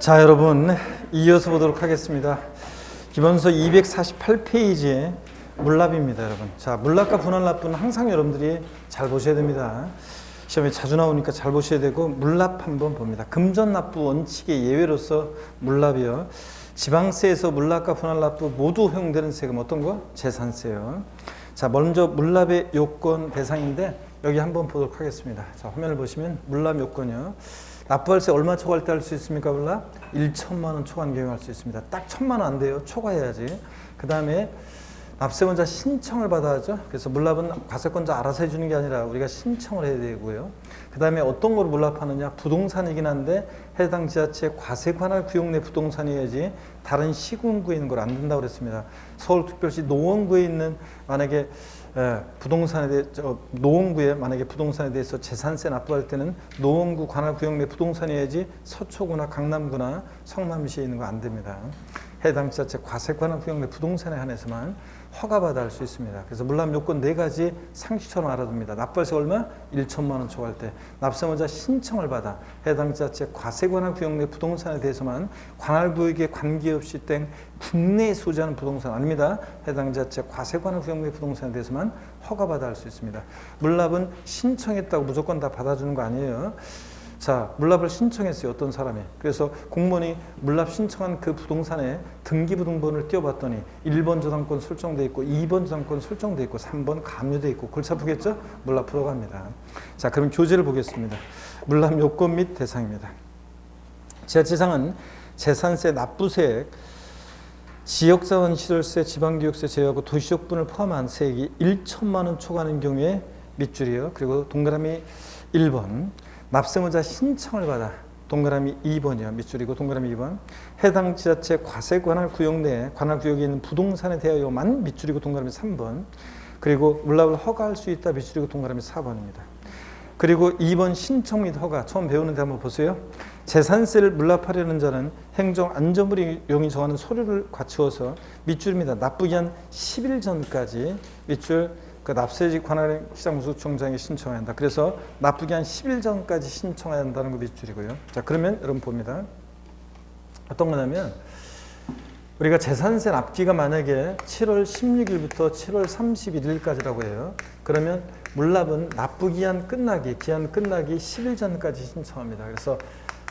자, 여러분 이어서 보도록 하겠습니다. 기본서 248페이지에 물납입니다, 여러분. 자, 물납과 분할납부는 항상 여러분들이 잘 보셔야 됩니다. 시험에 자주 나오니까 잘 보셔야 되고, 물납 한번 봅니다. 금전납부 원칙의 예외로서 물납이요. 지방세에서 물납과 분할납부 모두 허용되는 세금 어떤 거? 재산세요. 자, 먼저 물납의 요건 대상인데 여기 한번 보도록 하겠습니다. 자, 화면을 보시면 물납 요건이요. 납부할세 얼마 초과할 때 할 수 있습니까? 물납 1천만 원 초과한 경우 할 수 있습니다. 딱 1천만 원 안 돼요. 초과해야지. 그 다음에 납세권자 신청을 받아야 하죠. 그래서 물납은 과세권자 알아서 해주는 게 아니라 우리가 신청을 해야 되고요. 그 다음에 어떤 걸 물납하느냐? 부동산이긴 한데 해당 지자체 과세 관할 구역 내 부동산이어야지 다른 시군구에 있는 걸 안 된다고 그랬습니다. 서울특별시 노원구에 있는 만약에 부동산에 대해 노원구에 만약에 부동산에 대해서 재산세 납부할 때는 노원구 관할 구역 내 부동산이어야지 서초구나 강남구나 성남시에 있는 거 안 됩니다. 해당 지자체 과세 관할 구역 내 부동산에 한해서만 허가받아 할 수 있습니다. 그래서 물납 요건 4가지 상식처럼 알아둡니다. 납부할세 얼마? 1천만 원 초과할 때. 납세원자 신청을 받아 해당 지자체 과세 관할 구역 내 부동산에 대해서만 관할 구역에 관계없이 땡 국내에 소지하는 부동산 아닙니다. 해당 지자체 과세 관할 구역 내 부동산에 대해서만 허가받아 할 수 있습니다. 물납은 신청했다고 무조건 다 받아주는 거 아니에요. 자, 물납을 신청했어요. 어떤 사람이. 그래서 공무원이 물납 신청한 그 부동산에 등기부등본을 띄워봤더니 1번 저당권 설정돼 있고 2번 저당권 설정돼 있고 3번 감유돼 있고 골치 아프겠죠? 물납 풀어갑니다. 자, 그럼 교재를 보겠습니다. 물납 요건 및 대상입니다. 지자체상은 재산세, 납부세액, 지역자원 시설세, 지방교육세 제외하고 도시적분을 포함한 세액이 1천만 원 초과하는 경우에 밑줄이요. 그리고 동그라미 1번 납세무자 신청을 받아 동그라미 2번이요. 밑줄이고 동그라미 2번 해당 지자체 과세 관할 구역 내에 관할 구역에 있는 부동산에 대하여만 밑줄이고 동그라미 3번 그리고 물납을 허가할 수 있다 밑줄이고 동그라미 4번입니다. 그리고 2번 신청 및 허가 처음 배우는데 한번 보세요. 재산세를 물납하려는 자는 행정안전부용이 정하는 서류를 갖추어서 밑줄입니다. 납부기한 10일 전까지 밑줄 그 납세직 관할 시장무소청장에 신청해야 한다. 그래서 납부기한 10일 전까지 신청해야 한다는 거 밑줄이고요. 자, 그러면 여러분 봅니다. 어떤 거냐면 우리가 재산세 납기가 만약에 7월 16일부터 7월 31일까지라고 해요. 그러면 물납은 납부기한 끝나기, 기한 끝나기 10일 전까지 신청합니다. 그래서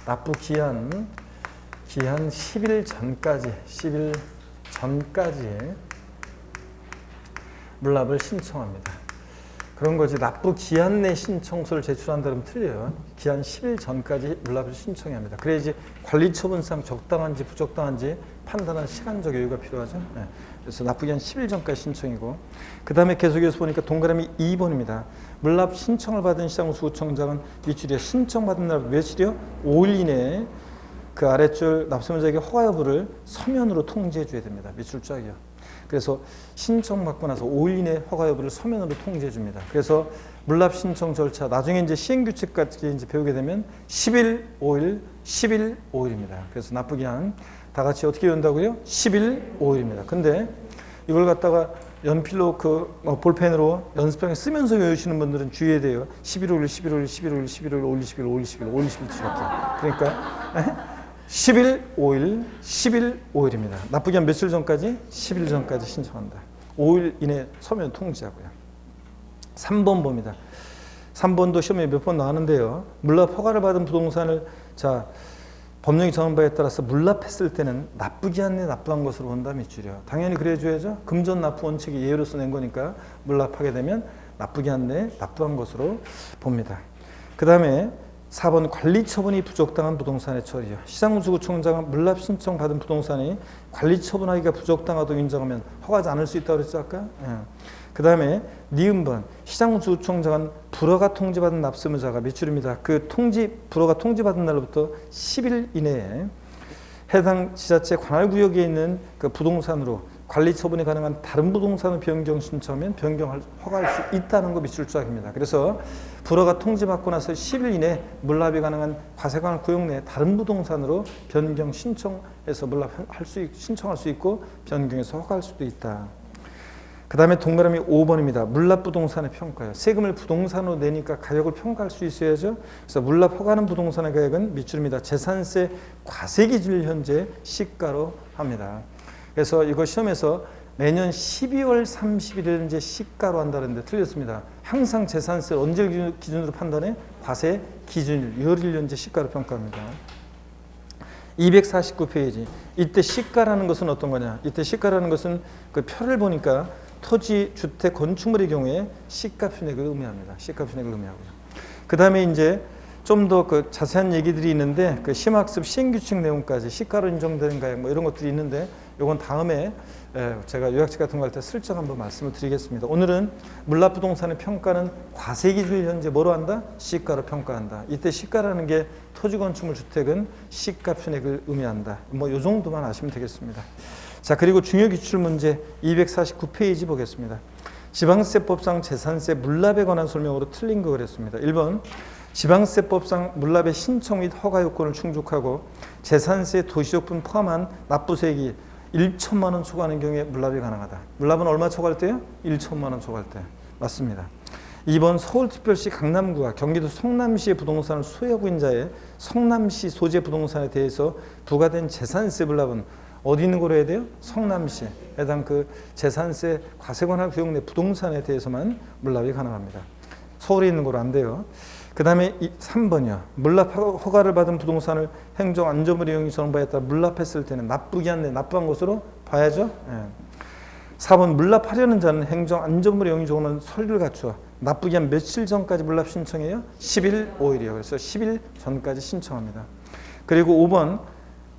납부기한 10일 전까지 물납을 신청합니다. 그런 거지. 납부 기한 내 신청서를 제출한다 그러면 틀려요. 기한 10일 전까지 물납을 신청해야 합니다. 그래야지 관리처분상 적당한지 부적당한지 판단할 시간적 여유가 필요하죠. 네. 그래서 납부 기한 10일 전까지 신청이고 그 다음에 계속해서 보니까 동그라미 2번입니다. 물납 신청을 받은 시장무소구청장은 밑줄이요. 신청받은 날 며칠이요? 5일 이내에 그 아랫줄 납세무자에게 허가 여부를 서면으로 통지해 줘야 됩니다. 밑줄 쫙이요. 그래서 신청받고 나서 5일 이내 허가 여부를 서면으로 통지해 줍니다. 그래서 물납 신청 절차 나중에 이제 시행규칙까지 이제 배우게 되면 10일 5일 10일 5일입니다. 그래서 납부기한 다 같이 어떻게 외운다고요? 10일 5일입니다. 근데 이걸 갖다가 연필로 볼펜으로 연습장에 쓰면서 외우시는 분들은 주의해야 돼요. 11일 5일 11일 11일 11일 5일 11일 5일 11일 5일 11일 이렇게. 그러니까 10일 5일 10일 5일입니다. 납부기한 며칠 전까지? 10일 전까지 신청한다. 5일 이내 서면 통지하고요. 3번 봅니다. 3번도 시험에 몇 번 나왔는데요. 물납 허가를 받은 부동산을 자 법령이 정한 바에 따라서 물납했을 때는 납부기한 내에 납부한 것으로 본다 밑줄이요. 당연히 그래 줘야죠. 금전 납부 원칙이 예외로서 낸 거니까 물납하게 되면 납부기한 내에 납부한 것으로 봅니다. 그 다음에 4번 관리처분이 부적당한 부동산의 처리요. 시장무소구청장은 물납 신청 받은 부동산이 관리처분하기가 부적당하다고 인정하면 허가하지 않을 수 있다고 그랬죠 아까? 예. 그 다음에 니은번 시장무소구청장은 불허가 통지받은 납세무자가 밑줄입니다. 그 불허가 통지받은 날로부터 10일 이내에 해당 지자체 관할구역에 있는 그 부동산으로 관리처분이 가능한 다른 부동산을 변경 신청하면 허가할 수 있다는 거 밑줄 쫙입니다. 그래서 불허가 통지받고 나서 10일 이내 물납이 가능한 과세관할 구역 내 다른 부동산으로 변경 신청해서 신청할 수 있고 변경해서 허가할 수도 있다. 그 다음에 동그라미 5번입니다. 물납부동산의 평가요. 세금을 부동산으로 내니까 가격을 평가할 수 있어야죠. 그래서 물납 허가하는 부동산의 가격은 밑줄입니다. 재산세 과세 기준을 현재 시가로 합니다. 그래서 이거 시험에서 매년 12월 31일 이제 시가로 한다는데 틀렸습니다. 항상 재산세를 언제 기준으로 판단해? 과세 기준일 열일 현재 시가로 평가합니다. 249페이지. 이때 시가라는 것은 어떤 거냐? 이때 시가라는 것은 그 표를 보니까 토지, 주택, 건축물의 경우에 시가 표액을 의미합니다. 시가 표액을 의미하고요. 그 다음에 이제 좀 더 그 자세한 얘기들이 있는데 그 심학습 시행규칙 내용까지 시가로 인정되는 가액 뭐 이런 것들이 있는데 요건 다음에 제가 요약책 같은 거 할 때 슬쩍 한번 말씀을 드리겠습니다. 오늘은 물납부동산의 평가는 과세 기준을 현재 뭐로 한다? 시가로 평가한다. 이때 시가라는 게 토지, 건축물, 주택은 시가 표액을 의미한다. 뭐 요 정도만 아시면 되겠습니다. 자, 그리고 중요 기출 문제 249페이지 보겠습니다. 지방세법상 재산세 물납에 관한 설명으로 틀린 거 그랬습니다. 1번 지방세법상 물납의 신청 및 허가 요건을 충족하고 재산세 도시적분 포함한 납부세액이 1천만 원 초과하는 경우에 물납이 가능하다. 물납은 얼마 초과할 때요? 1천만 원 초과할 때. 맞습니다. 2번 서울특별시 강남구와 경기도 성남시의 부동산을 소유하고 있는 자의 성남시 소재 부동산에 대해서 부과된 재산세 물납은 어디 있는 거로 해야 돼요? 성남시. 해당 그 재산세 과세 관할 구역 내 부동산에 대해서만 물납이 가능합니다. 서울에 있는 거로 안 돼요. 그 다음에 3번이요. 물납 허가를 받은 부동산을 행정안전부 이용이 전바에 따라 물납했을 때는 납부기한 내 납부한 것으로 봐야죠. 예. 4번 물납하려는 자는 행정안전부 이용이 적어놓은 서류를 갖추어 납부기한 며칠 전까지 물납 신청해요? 10일 5일이요. 그래서 10일 전까지 신청합니다. 그리고 5번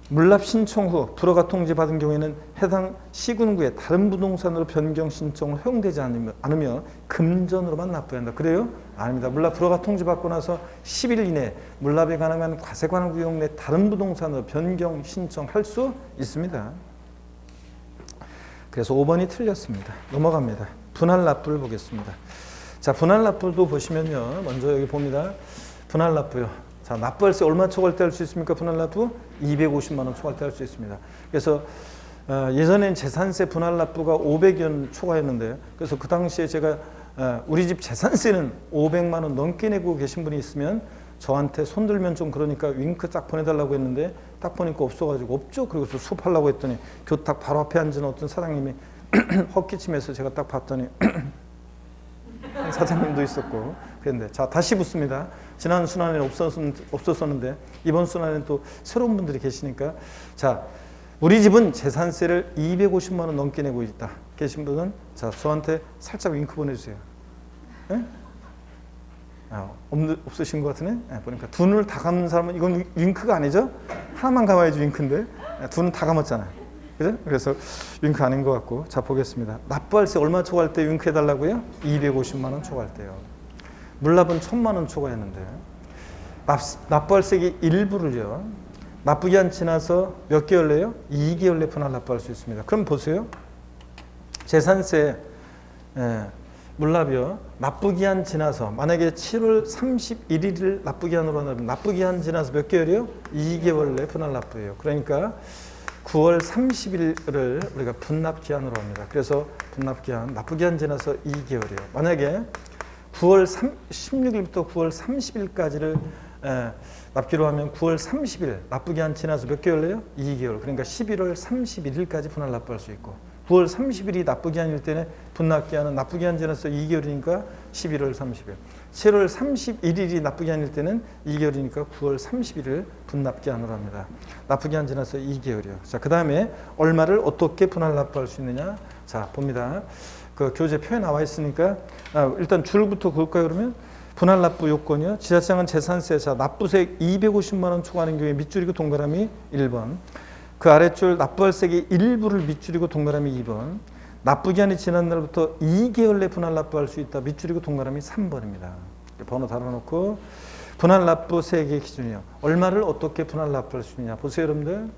물납 신청 후 불허가 통지 받은 경우에는 해당 시군구의 다른 부동산으로 변경 신청을 허용되지 않으며 금전으로만 납부해야 한다. 그래요? 아닙니다. 물납 불허가 통지 받고 나서 10일 이내 물납이 가능한 과세 관할 구역 내 다른 부동산으로 변경 신청할 수 있습니다. 그래서 5번이 틀렸습니다. 넘어갑니다. 분할 납부를 보겠습니다. 자, 분할 납부도 보시면요. 먼저 여기 봅니다. 분할 납부요. 자, 납부할세 얼마 초과할 때 할 수 있습니까? 분할 납부 250만 원 초과할 때 할 수 있습니다. 그래서 예전엔 재산세 분할 납부가 500여 원 초과했는데요. 그래서 그 당시에 제가 우리 집 재산세는 500만 원 넘게 내고 계신 분이 있으면 저한테 손들면 좀 그러니까 윙크 딱 보내달라고 했는데 딱 보니까 없어가지고 없죠. 그리고서 수업하려고 했더니 교탁 바로 앞에 앉은 어떤 사장님이 헛기침해서 제가 딱 봤더니 사장님도 있었고 그랬는데 자, 다시 묻습니다. 지난 순환에는 없었었는데 이번 순환에는 또 새로운 분들이 계시니까 자, 우리 집은 재산세를 250만 원 넘게 내고 있다 계신 분은 자, 저한테 살짝 윙크 보내주세요. 네? 없으신 것 같으네. 보니까 두 눈을 다 감는 사람은 이건 윙크가 아니죠? 하나만 감아야지 윙크인데 두 눈 다 감았잖아요. 그죠? 그래서 윙크 아닌 것 같고 자, 보겠습니다. 납부할세 얼마 초과할 때 윙크 해달라고요? 250만 원 초과할 때요. 물납은 1000만 원 초과했는데 납부할세의 일부를요. 납부기한 지나서 몇 개월 내요? 2개월 내 분할 납부할 수 있습니다. 그럼 보세요. 재산세 물납이요. 납부기한 지나서 만약에 7월 31일을 납부기한으로 한다면 납부기한 지나서 몇 개월이요? 2개월 내 분할 납부예요. 그러니까 9월 30일을 우리가 분납기한으로 합니다. 그래서 분납기한, 납부기한 지나서 2개월이에요. 만약에 9월 16일부터 9월 30일까지를 납기로 하면 9월 30일 납부기한 지나서 몇 개월래요? 2개월. 그러니까 11월 31일까지 분할 납부할 수 있고 9월 30일이 납부기한일 때는 분납기한은 납부기한 지나서 2개월이니까 11월 30일. 7월 31일이 납부기한일 때는 2개월이니까 9월 30일을 분납기한으로 합니다. 납부기한 지나서 2개월이요. 자, 그 다음에 얼마를 어떻게 분할 납부할 수 있느냐? 자, 봅니다. 그 교재 표에 나와 있으니까 일단 줄부터 그을까요? 그러면 분할 납부 요건이요. 지자체장은 재산세, 자, 납부세액 250만 원 초과하는 경우에 밑줄이고 동그라미 1번. 그 아래줄 납부할세액의 일부를 밑줄이고 동그라미 2번. 납부기한이 지난 날부터 2개월 내 분할 납부할 수 있다. 밑줄이고 동그라미 3번입니다. 번호 달아놓고 분할 납부세액의 기준이요. 얼마를 어떻게 분할 납부할 수 있느냐. 보세요, 여러분들.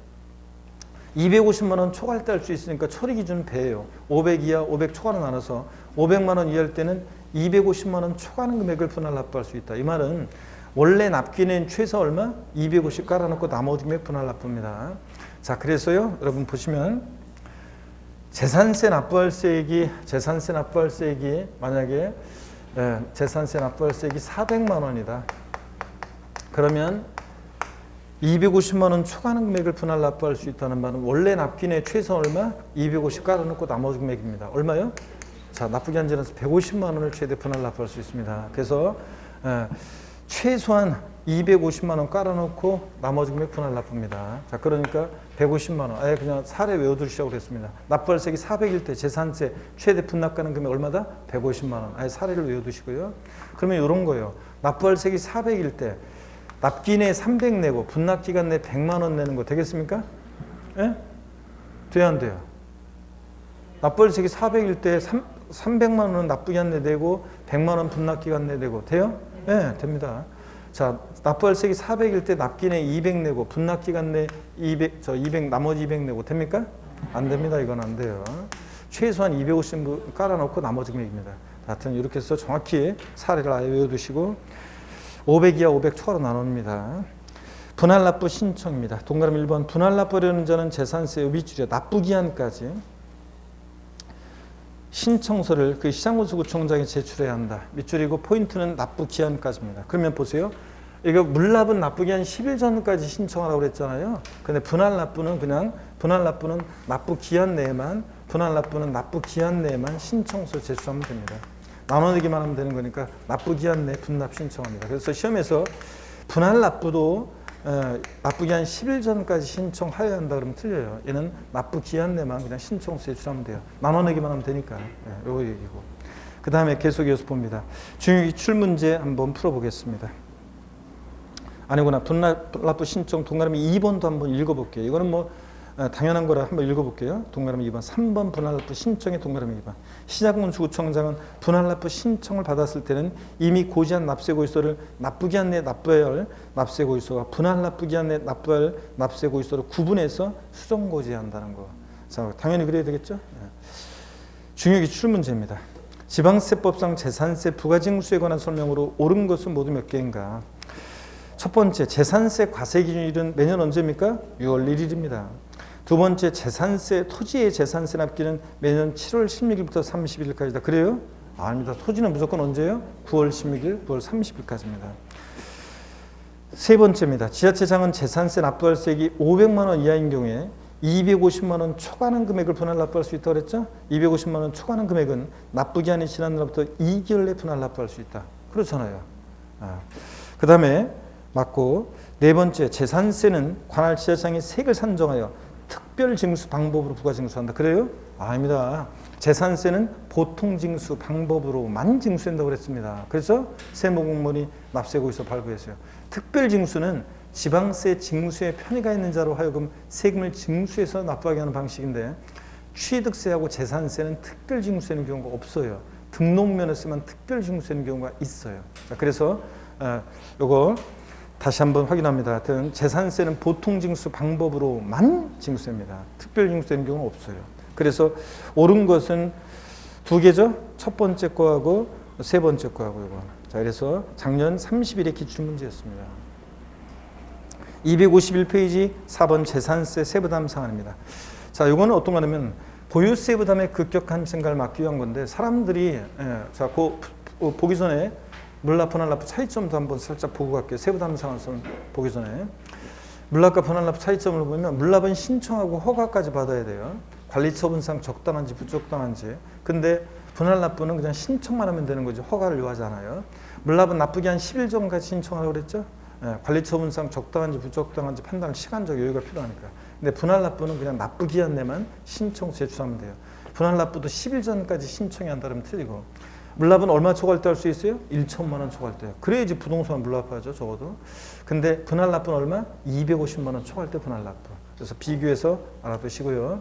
250만 원 초과할 때 할 수 있으니까 처리 기준은 배예요. 500 이하, 500 초과로 나눠서 500만 원 이하일 때는 250만 원 초과하는 금액을 분할 납부할 수 있다. 이 말은 원래 납기는 최소 얼마? 250 깔아놓고 나머지 금액 분할 납부입니다. 자, 그래서요, 여러분 보시면 재산세 납부할세액이 만약에 재산세 납부할세액이 400만 원이다. 그러면 250만 원 초과하는 금액을 분할 납부할 수 있다는 말은 원래 납기의 최소 얼마? 250 깔아놓고 나머지 금액입니다. 얼마요? 자, 납부기한제는 150만 원을 최대 분할 납부할 수 있습니다. 그래서 최소한 250만 원 깔아놓고 나머지 금액 분할 납부입니다. 자, 그러니까 150만 원. 아예 그냥 사례 외워두시라고 그랬습니다. 납부할세액이 400일 때 재산세 최대 분납가는 금액 얼마다? 150만 원. 아예 사례를 외워두시고요. 그러면 이런 거예요. 납부할세액이 400일 때 납기내 300 내고 분납기간 내 100만 원 내는 거 되겠습니까? 예? 돼야 안 돼요? 납부할세액이 400일 때 300만 원은 납부기간 내 내고 100만 원 분납기간 내 내고 돼요? 네, 됩니다. 자, 납부할세액이 400일 때 납기내 200 내고 분납기간 내 200 나머지 200 내고 됩니까? 안 됩니다. 이건 안 돼요. 최소한 250 깔아놓고 나머지 금액입니다. 하여튼 이렇게 해서 정확히 사례를 아예 외워두시고 500 이하 500 초과로 나눕니다. 분할납부 신청입니다. 동그라미 1번 분할납부하려는 자는 재산세 윗줄이요. 납부기한까지 신청서를 그 시장군수구청장에 제출해야 한다. 밑줄이고 포인트는 납부기한까지입니다. 그러면 보세요. 이거 물납은 납부기한 10일 전까지 신청하라고 그랬잖아요. 근데 분할납부는 납부기한 내에만 신청서 제출하면 됩니다. 나눠내기만 하면 되는 거니까 납부기한 내 분납 신청합니다. 그래서 시험에서 분할납부도 납부기한 10일 전까지 신청하여야 한다 그러면 틀려요. 얘는 납부기한 내만 그냥 신청서 제출하면 돼요. 나눠내기만 하면 되니까. 요거 얘기고. 그 다음에 계속 이어서 봅니다. 중요기출 문제 한번 풀어보겠습니다. 아니구나. 분할납부 신청 동그라미 2번도 한번 읽어볼게요. 이거는 뭐 당연한 거라 한번 읽어볼게요. 동그라미 2번. 3번 분할납부 신청의 동그라미 2번. 시장군수구청장은 분할납부 신청을 받았을 때는 이미 고지한 납세고지서를 납부기한 내 납부해야 할 납세고지서와 분할납부기한 내 납부해야 할 납세고지서를 구분해서 수정고지해야 한다는 거. 자, 당연히 그래야 되겠죠? 중요기출 문제입니다. 지방세법상 재산세 부가징수에 관한 설명으로 옳은 것은 모두 몇 개인가? 첫 번째, 재산세 과세기준일은 매년 언제입니까? 6월 1일입니다. 두 번째, 토지의 재산세 납기는 매년 7월 16일부터 30일까지다. 그래요? 아닙니다. 토지는 무조건 언제예요? 9월 16일, 9월 30일까지입니다. 세 번째입니다. 지자체장은 재산세 납부할세액이 500만 원 이하인 경우에 250만 원 초과하는 금액을 분할 납부할 수 있다고 그랬죠? 250만 원 초과하는 금액은 납부기한이 지난 날부터 2개월 내 분할 납부할 수 있다. 그렇잖아요. 그 다음에 맞고 네 번째, 재산세는 관할 지자체장이 세액을 산정하여 특별징수 방법으로 부가징수한다. 그래요? 아닙니다. 재산세는 보통징수 방법으로만 징수한다고 그랬습니다. 그래서 세무공무원이 납세고지서 발부했어요. 특별징수는 지방세 징수에 편의가 있는 자로 하여금 세금을 징수해서 납부하게 하는 방식인데 취득세하고 재산세는 특별징수하는 경우가 없어요. 등록면에서만 특별징수하는 경우가 있어요. 자, 그래서 요거 다시 한번 확인합니다. 하여튼 재산세는 보통징수 방법으로만 징수합니다. 특별징수되는 경우는 없어요. 그래서 옳은 것은 두 개죠. 첫 번째 거하고 세 번째 거하고 이거. 자, 그래서 작년 30일의 기출문제였습니다. 251페이지 4번 재산세 세부담 상한입니다. 자, 이거는 어떤 거냐면 보유세 부담의 급격한 증가를 막기 위한 건데 사람들이 자, 보기 전에 물납, 분할납부 차이점도 한번 살짝 보고 갈게요. 세부담 상한선 보기 전에. 물납과 분할납부 차이점을 보면 물납은 신청하고 허가까지 받아야 돼요. 관리처분상 적당한지 부적당한지. 근데 분할납부는 그냥 신청만 하면 되는 거죠. 허가를 요하지 않아요. 물납은 납부기 한 10일 전까지 신청하라고 그랬죠. 관리처분상 적당한지 부적당한지 판단할 시간적 여유가 필요하니까. 근데 분할납부는 그냥 납부기한 내만 신청 제출하면 돼요. 분할납부도 10일 전까지 신청이 한다면 틀리고. 물납은 얼마 초과할 때 할 수 있어요? 1천만 원 초과할 때. 그래야지 부동산 물납하죠, 적어도. 근데 분할납부는 얼마? 250만 원 초과할 때 분할납부. 그래서 비교해서 알아두시고요.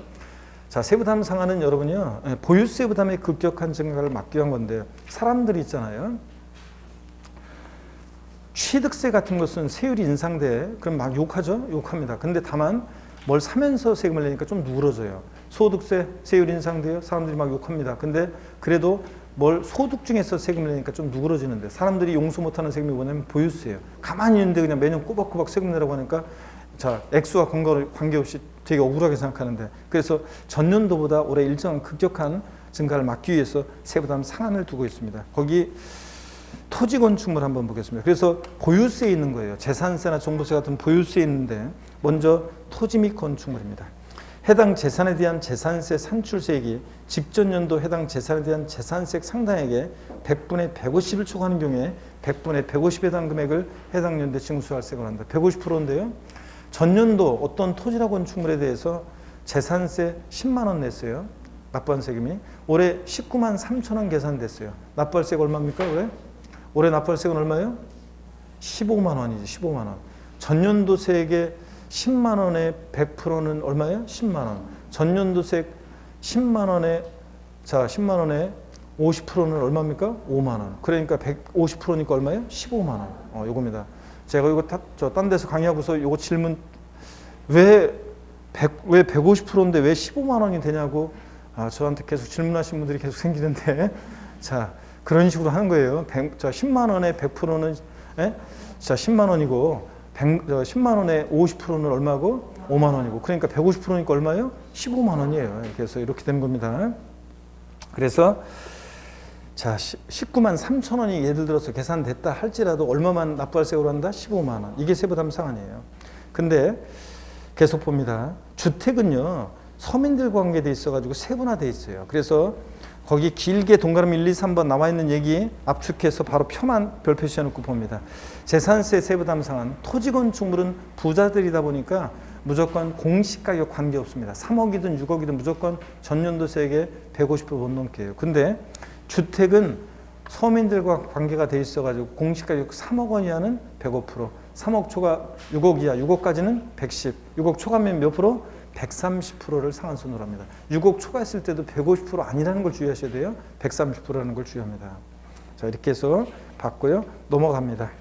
자, 세부담 상한은 여러분이요, 보유세 부담의 급격한 증가를 막기 위한 건데 사람들이 있잖아요. 취득세 같은 것은 세율이 인상돼. 그럼 막 욕하죠? 욕합니다. 근데 다만 뭘 사면서 세금을 내니까 좀 누그러져요. 소득세, 세율 인상돼요. 사람들이 막 욕합니다. 근데 그래도 뭘 소득 중에서 세금을 내니까 좀 누그러지는데 사람들이 용서 못하는 세금이 뭐냐면 보유세예요. 가만히 있는데 그냥 매년 꼬박꼬박 세금 내라고 하니까 자, 액수와 관계없이 되게 억울하게 생각하는데, 그래서 전년도보다 올해 일정한 급격한 증가를 막기 위해서 세부담 상한을 두고 있습니다. 거기 토지 건축물 한번 보겠습니다. 그래서 보유세에 있는 거예요. 재산세나 종부세 같은 보유세에 있는데, 먼저 토지 및 건축물입니다. 해당 재산에 대한 재산세 산출세액이 직전 연도 해당 재산에 대한 재산세액 상당액의 100분의 150을 초과하는 경우에 100분의 150에 해당 금액을 해당 연도에 징수할세가 한다. 150%인데요. 전년도 어떤 토지나 건축물에 대해서 재산세 10만 원 냈어요. 납부한 세금이. 올해 19만 3천 원 계산됐어요. 납부할 세가 얼마입니까? 올해 납부할 세금은 얼마예요? 15만 원이지. 15만 원. 전년도 세액의 10만 원의 100%는 얼마예요? 10만 원. 전년도 세액 10만 원에, 자, 10만 원에 50%는 얼마입니까? 5만 원. 그러니까 150%니까 얼마예요? 15만 원. 요겁니다. 제가 이거 딴 데서 강의하고서 요거 질문, 왜 150%인데 왜 15만 원이 되냐고 저한테 계속 질문하신 분들이 계속 생기는데, 자, 그런 식으로 하는 거예요. 자, 10만 원에 100%는, 자, 10만 원이고, 10만 원에 50%는 얼마고? 5만 원이고. 그러니까 150%니까 얼마예요? 15만 원이에요. 그래서 이렇게 되는 겁니다. 그래서, 자, 19만 3천 원이 예를 들어서 계산됐다 할지라도 얼마만 납부할 세금으로 한다? 15만 원. 이게 세부담 상한이에요. 근데 계속 봅니다. 주택은요, 서민들과 관계돼 있어가지고 세분화돼 있어요. 그래서 거기 길게 동그라미 1, 2, 3번 나와 있는 얘기 압축해서 바로 표만 별 표시해놓고 봅니다. 재산세 세부담 상한. 토지 건축물은 부자들이다 보니까 무조건 공시가격 관계없습니다. 3억이든 6억이든 무조건 전년도 세액의 150%못 넘게 해요. 근데 주택은 서민들과 관계가 돼 있어가지고 공시가격 3억 원 이하는 105%, 3억 초과 6억 이하, 6억까지는 110, 6억 초과면 몇 프로? 130%를 상한선으로 합니다. 6억 초과했을 때도 150% 아니라는 걸 주의하셔야 돼요. 130%라는 걸 주의합니다. 자, 이렇게 해서 봤고요. 넘어갑니다.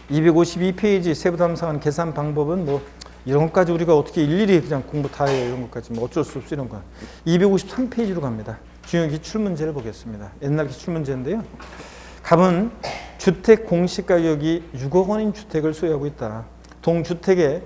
252페이지 세부담 상한 계산 방법은 뭐 이런 것까지 우리가 어떻게 일일이 그냥 공부 다 해요. 이런 것까지 뭐 어쩔 수 없어 이런 건. 253페이지로 갑니다. 중요 기출문제를 보겠습니다. 옛날 기출문제인데요. 갑은 주택 공시가격이 6억 원인 주택을 소유하고 있다. 동주택에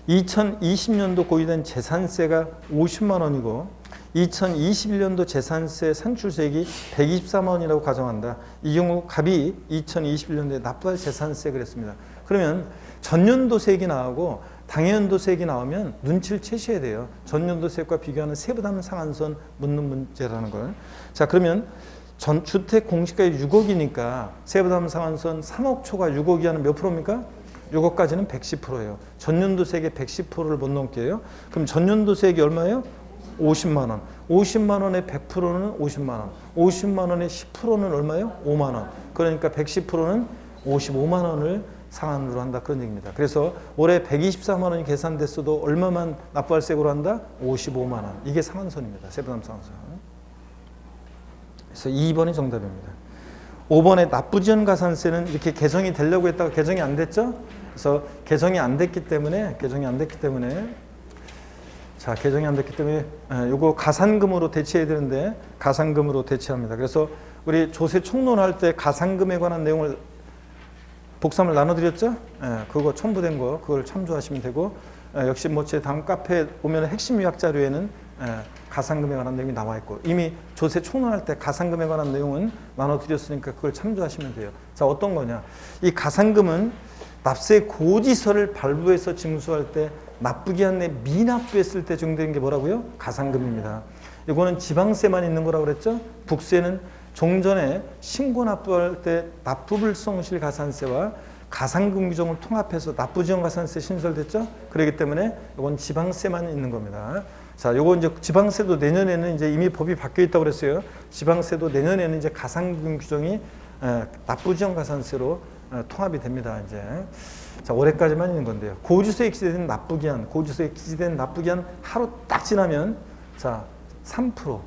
2020년도 고유된 재산세가 50만 원이고 2021년도 재산세 산출세액이 124만 원이라고 가정한다. 이 경우 갑이 2021년도에 납부할 재산세 그랬습니다. 그러면 전년도 세액이 나오고 당해연도 세액이 나오면 눈치를 채셔야 돼요. 전년도 세액과 비교하는 세부담 상한선 묻는 문제라는 걸. 자, 그러면 주택 공시가액 6억이니까 세부담 상한선 3억 초과 6억 이하는 몇 프로입니까? 6억까지는 110%예요. 전년도 세액의 110%를 못 넘게 해요. 그럼 전년도 세액이 얼마예요? 50만 원. 50만 원의 100%는 50만 원. 50만 원의 10%는 얼마예요? 5만 원. 그러니까 110%는 55만 원을 상한으로 한다. 그런 얘기입니다. 그래서 올해 124만 원이 계산됐어도 얼마만 납부할 세액으로 한다? 55만 원. 이게 상한선입니다. 세부담 상한선. 그래서 2번이 정답입니다. 5번에 납부지연 가산세는 이렇게 개정이 되려고 했다가 개정이 안 됐죠? 그래서 개정이 안 됐기 때문에 자, 개정이 안 됐기 때문에 요거 가산금으로 대체해야 되는데 가산금으로 대체합니다. 그래서 우리 조세 총론할 때 가산금에 관한 내용을 복사물 나눠드렸죠? 그거 첨부된 거 그걸 참조하시면 되고 역시 뭐 제 다음 카페에 보면 핵심 요약 자료에는 가산금에 관한 내용이 나와 있고 이미 조세 총론할 때 가산금에 관한 내용은 나눠드렸으니까 그걸 참조하시면 돼요. 자, 어떤 거냐? 이 가산금은 납세 고지서를 발부해서 징수할 때 납부기한 내 미납부했을 때 적용되는 게 뭐라고요? 가산금입니다. 이거는 지방세만 있는 거라고 그랬죠? 북세는 종전에 신고 납부할 때 납부불성실 가산세와 가산금 규정을 통합해서 납부지연 가산세 신설됐죠? 그렇기 때문에 이건 지방세만 있는 겁니다. 자, 요거 이제 지방세도 내년에는 이제 이미 법이 바뀌어 있다고 그랬어요. 지방세도 내년에는 이제 가산금 규정이 납부지연 가산세로 통합이 됩니다. 이제 자, 올해까지만 있는 건데요. 고주세에 기재된 납부기한, 고주세에 기재된 납부기한 하루 딱 지나면 자 3%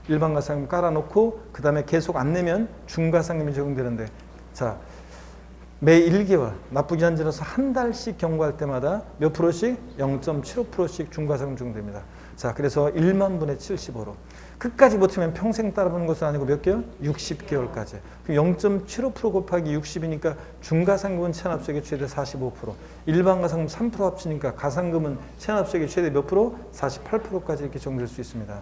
일반 가산금 깔아놓고 그 다음에 계속 안 내면 중가산금이 적용되는데 자 매 1개월 납부기한 지나서 한 달씩 경과할 때마다 몇 프로씩? 0.75%씩 중과상금 적용됩니다. 자, 그래서 1만 분의 75로 끝까지 버티면 평생 따라붙는 것은 아니고 몇 개월? 60개월까지. 0.75% 곱하기 60이니까 중과상금은 체납세액의 최대 45%, 일반 가상금 3% 합치니까 가상금은 체납세액의 최대 몇 프로? 48%까지 이렇게 적용될 수 있습니다.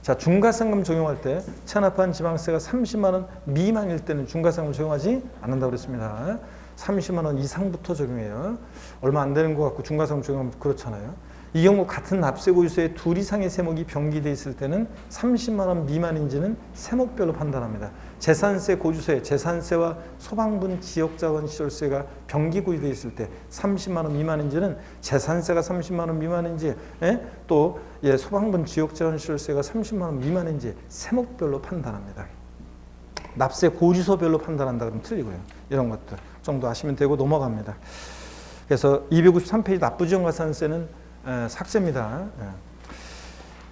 자, 중과상금 적용할 때 체납한 지방세가 30만 원 미만일 때는 중과상금 적용하지 않는다고 그랬습니다. 30만 원 이상부터 적용해요. 얼마 안 되는 것 같고 중과상금 적용하면 그렇잖아요. 이 경우 같은 납세 고지서에 둘 이상의 세목이 병기돼 있을 때는 30만 원 미만인지는 세목별로 판단합니다. 재산세 고지서에 재산세와 소방분 지역자원 시설세가 병기 고지돼 있을 때 30만 원 미만인지는 재산세가 30만 원 미만인지 또 소방분 지역자원 시설세가 30만 원 미만인지 세목별로 판단합니다. 납세 고지서별로 판단한다 그러면 틀리고요. 이런 것들 정도 아시면 되고 넘어갑니다. 그래서 253페이지 납부지원가산세는 삭제입니다.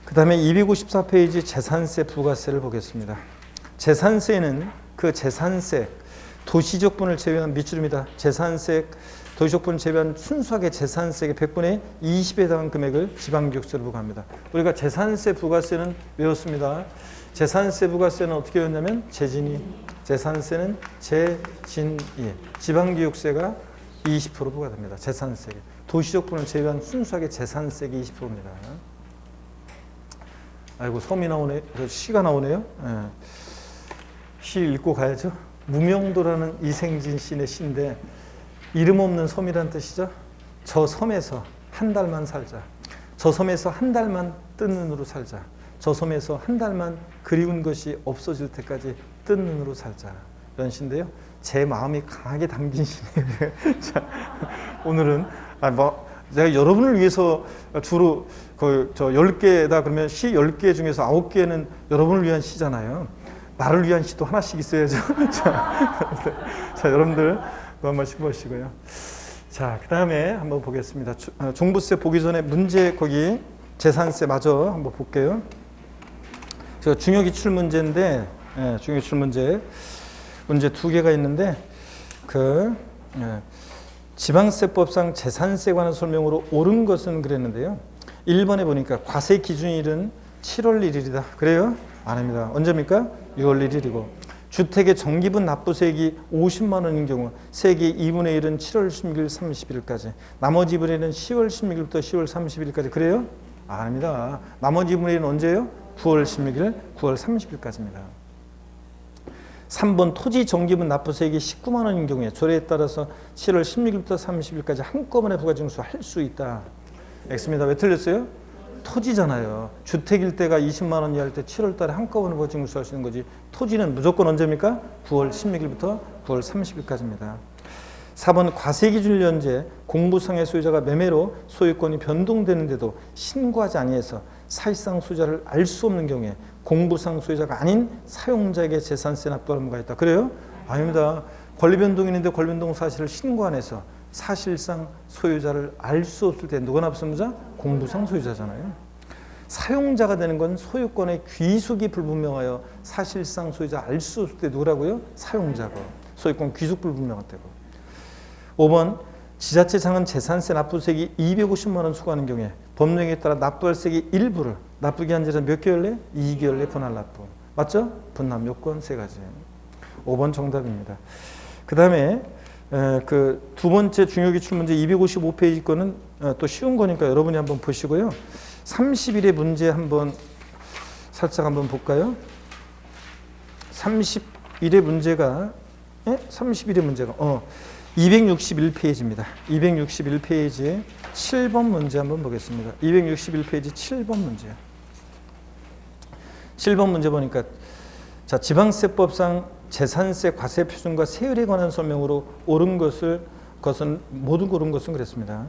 그 다음에 254페이지 재산세 부가세를 보겠습니다. 재산세는 그 재산세 도시적분을 제외한 밑줄입니다. 재산세 도시적분을 제외한 순수하게 재산세의 100분의 20에 해당하는 금액을 지방교육세로 부과합니다. 우리가 재산세 부가세는 외웠습니다. 재산세 부가세는 어떻게 외웠냐면 재진이, 재산세는 재진이, 지방교육세가 20% 부과됩니다. 재산세. 도시적분을 제외한 순수하게 재산세가 20%입니다. 아이고, 섬이 나오네, 시가 나오네요. 시 읽고 가야죠. 무명도라는 이생진 시인의 시인데 이름 없는 섬이란 뜻이죠. 저 섬에서 한 달만 살자. 저 섬에서 한 달만 뜬 눈으로 살자. 저 섬에서 한 달만 그리운 것이 없어질 때까지 뜬 눈으로 살자. 이런 시인데요. 제 마음이 강하게 담긴 시네요. 자, 오늘은 제가 여러분을 위해서 주로 저 10개다 그러면 시 10개 중에서 9개는 여러분을 위한 시잖아요. 나를 위한 시도 하나씩 있어야죠. 자, 여러분들 그거 한 번씩 보시고요. 자, 그 다음에 한번 보겠습니다. 종부세 보기 전에 문제 거기 재산세 마저 한번 볼게요. 제가 중요기출 문제인데, 중요기출 문제 2개가 있는데 지방세법상 재산세에 관한 설명으로 옳은 것은 그랬는데요. 1번에 보니까 과세 기준일은 7월 1일이다. 그래요? 아닙니다. 언제입니까? 6월 1일이고 주택의 정기분 납부세액이 50만 원인 경우 세액의 2분의 1은 7월 16일 30일까지 나머지 2분의 1은 10월 16일부터 10월 30일까지. 그래요? 아닙니다. 나머지 2분의 1은 언제예요? 9월 16일, 9월 30일까지입니다. 3번 토지 정기분 납부세액이 19만 원인 경우에 조례에 따라서 7월 16일부터 30일까지 한꺼번에 부가징수할 수 있다. X입니다. 왜 틀렸어요? 토지잖아요. 주택일 때가 20만 원 이하일 때 7월 달에 한꺼번에 부가징수할 수 있는 거지. 토지는 무조건 언제입니까? 9월 16일부터 9월 30일까지입니다. 4번 과세기준일 현재 공부상의 소유자가 매매로 소유권이 변동되는데도 신고하지 아니해서 사실상 소유자를 알 수 없는 경우에 공부상 소유자가 아닌 사용자에게 재산세 납부할 의무가 있다. 그래요? 아닙니다. 권리변동인데 권리변동 사실을 신고 안 해서 사실상 소유자를 알 수 없을 때 누가 납부의무자? 공부상 소유자잖아요. 사용자가 되는 건 소유권의 귀속이 불분명하여 사실상 소유자 알 수 없을 때 누구라고요? 사용자고. 소유권 귀속 불분명할 때고. 5번 지자체장은 재산세 납부세액이 250만 원 수거하는 경우에 법령에 따라 납부할 세액의 일부를 납부기한 지는 몇 개월 내? 2개월 내 분할 납부. 맞죠? 분납 요건 3가지. 5번 정답입니다. 그 다음에 그 두 번째 중요기출 문제 255페이지 거는 또 쉬운 거니까 여러분이 한번 보시고요. 30일의 문제 한번 살짝 한번 볼까요? 30일의 문제가 31의 문제가 261페이지입니다. 261페이지 7번 문제 한번 보겠습니다. 261페이지 7번 문제. 7번 문제 보니까 자, 지방세법상 재산세 과세 표준과 세율에 관한 설명으로 옳은 것은 모든 옳은 것은 그랬습니다.